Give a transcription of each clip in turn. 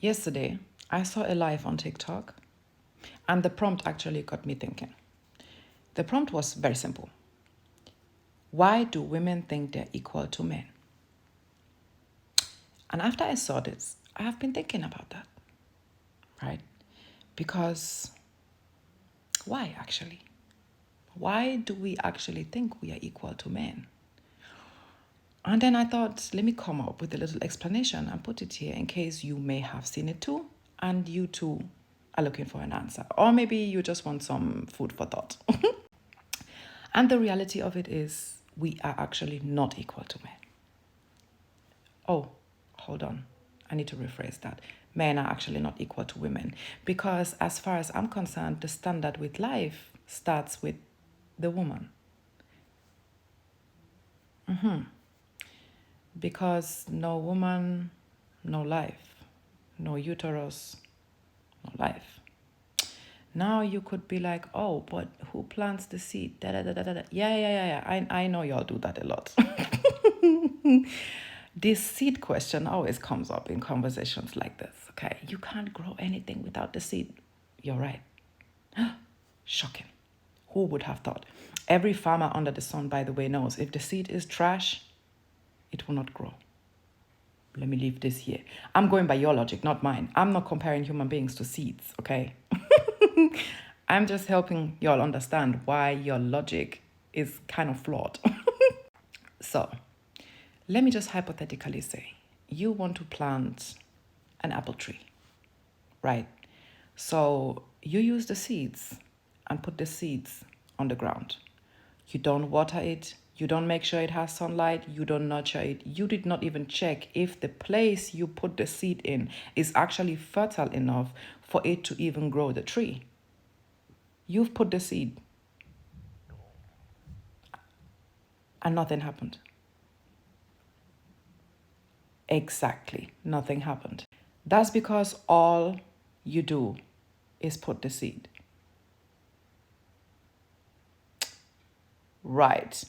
Yesterday, I saw a live on TikTok, and the prompt actually got me thinking. The prompt was very simple. Why do women think they're equal to men? And after I saw this, I have been thinking about that, right? Because why actually? Why do we actually think we are equal to men? And then I thought, let me come up with a little explanation and put it here in case you may have seen it too, and you too are looking for an answer. Or maybe you just want some food for thought. And the reality of it is, we are actually not equal to men. Oh, hold on. I need to rephrase that. Men are actually not equal to women. Because as far as I'm concerned, the standard with life starts with the woman. Because no woman, no life. No uterus, no life. Now you could be like, oh, but who plants the seed? Da, da, da, da, da. Yeah. I know y'all do that a lot. This seed question always comes up in conversations like this. Okay, you can't grow anything without the seed. You're right. Shocking. Who would have thought? Every farmer under the sun, by the way, knows if the seed is trash, it will not grow. Let me leave this here. I'm going by your logic, not mine. I'm not comparing human beings to seeds, okay? I'm just helping y'all understand why your logic is kind of flawed. So, let me just hypothetically say, you want to plant an apple tree, right? So, you use the seeds and put the seeds on the ground. You don't water it. You don't make sure it has sunlight. You don't nurture it. You did not even check if the place you put the seed in is actually fertile enough for it to even grow the tree. You've put the seed and nothing happened. Exactly, nothing happened. That's because all you do is put the seed. Right.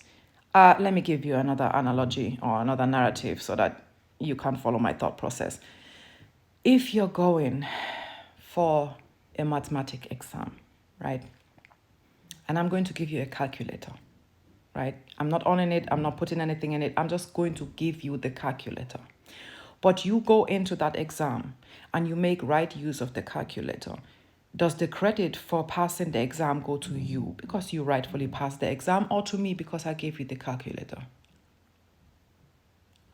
Let me give you another analogy or another narrative so that you can follow my thought process. If you're going for a mathematic exam, right? And I'm going to give you a calculator, right? I'm not on in it. I'm not putting anything in it. I'm just going to give you the calculator. But you go into that exam and you make right use of the calculator. Does the credit for passing the exam go to you because you rightfully passed the exam, or to me because I gave you the calculator?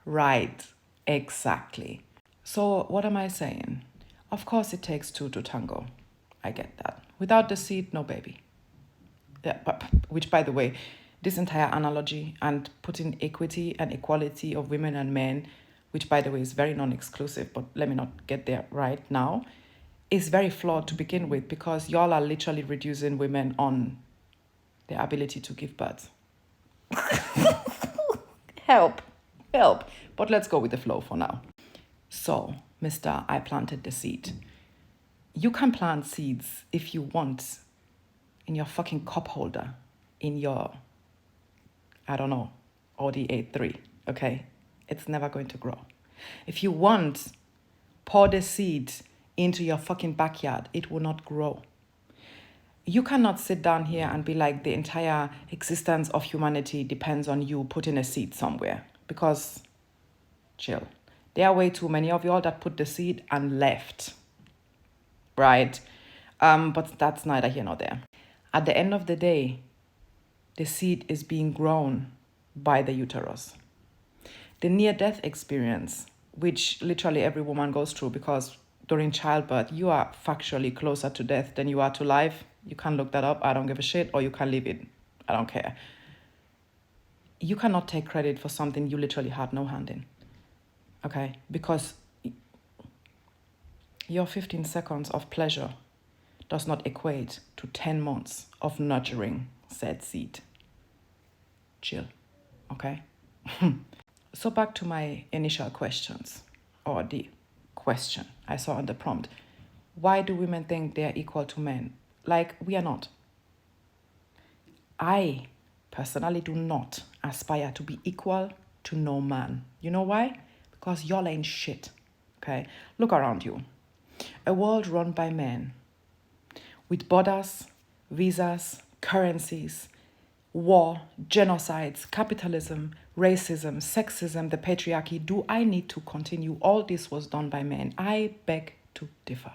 Right, exactly. So what am I saying? Of course it takes two to tango. I get that. Without the seed, no baby. Yeah, but which, by the way, this entire analogy and putting equity and equality of women and men, which, by the way, is very non-exclusive, but let me not get there right now, is very flawed to begin with, because y'all are literally reducing women on their ability to give birth. Help. But let's go with the flow for now. So, Mr. I planted the seed. You can plant seeds if you want in your fucking cup holder, in your, I don't know, Audi A3, okay? It's never going to grow. If you want, pour the seed into your fucking backyard, it will not grow. You cannot sit down here and be like the entire existence of humanity depends on you putting a seed somewhere, because, chill. There are way too many of y'all that put the seed and left, right? But that's neither here nor there. At the end of the day, the seed is being grown by the uterus. The near-death experience, which literally every woman goes through, because during childbirth, you are factually closer to death than you are to life. You can look that up. I don't give a shit. Or you can leave it. I don't care. You cannot take credit for something you literally had no hand in. Okay? Because your 15 seconds of pleasure does not equate to 10 months of nurturing said seed. Chill. Okay? So back to my initial questions, or the question I saw on the prompt. Why do women think they are equal to men? Like, we are not. I personally do not aspire to be equal to no man. You know why? Because y'all ain't shit. Okay? Look around you. A world run by men, with borders, visas, currencies, war, genocides, capitalism, racism, sexism, the patriarchy. Do I need to continue? All this was done by men. I beg to differ.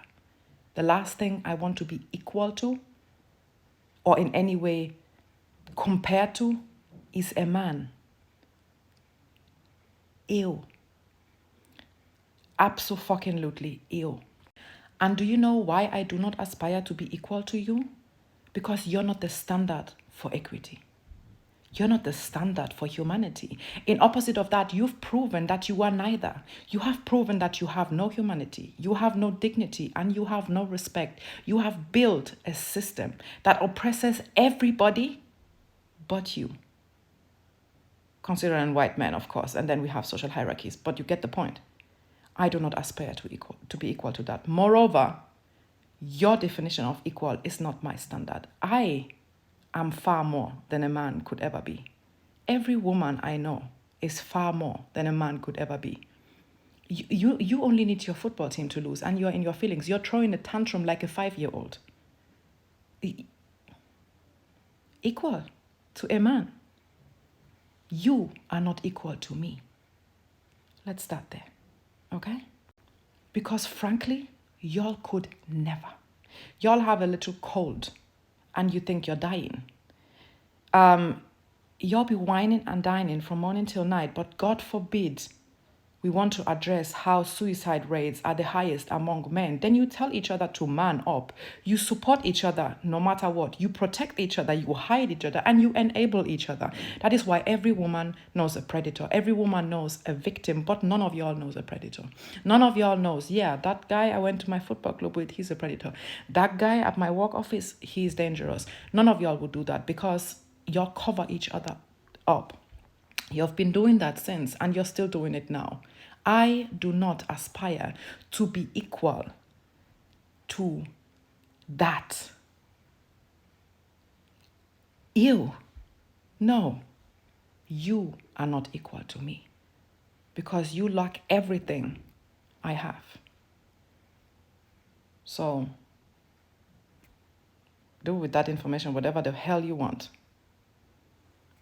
The last thing I want to be equal to or in any way compared to is a man. Ew. Abso-fucking-lutely ew. And do you know why I do not aspire to be equal to you? Because you're not the standard for equity. You're not the standard for humanity. In opposite of that, you've proven that you are neither. You have proven that you have no humanity, you have no dignity, and you have no respect. You have built a system that oppresses everybody but you. Considering white men, of course, and then we have social hierarchies, but you get the point. I do not aspire to be equal to that. Moreover, your definition of equal is not my standard. I am far more than a man could ever be. Every woman I know is far more than a man could ever be. You only need your football team to lose, and you're in your feelings. You're throwing a tantrum like a 5-year-old. Equal to a man. You are not equal to me. Let's start there. Okay? Because frankly, y'all could never. Y'all have a little cold and you think you're dying. Y'all be whining and dining from morning till night, but God forbid we want to address how suicide rates are the highest among men. Then you tell each other to man up. You support each other no matter what. You protect each other, you hide each other, and you enable each other. That is why every woman knows a predator. Every woman knows a victim, but none of y'all knows a predator. None of y'all knows, yeah, that guy I went to my football club with, he's a predator. That guy at my work office, he's dangerous. None of y'all would do that because y'all cover each other up. You've been doing that since, and you're still doing it now. I do not aspire to be equal to that. You. No. You are not equal to me because you lack everything I have. So, do with that information whatever the hell you want.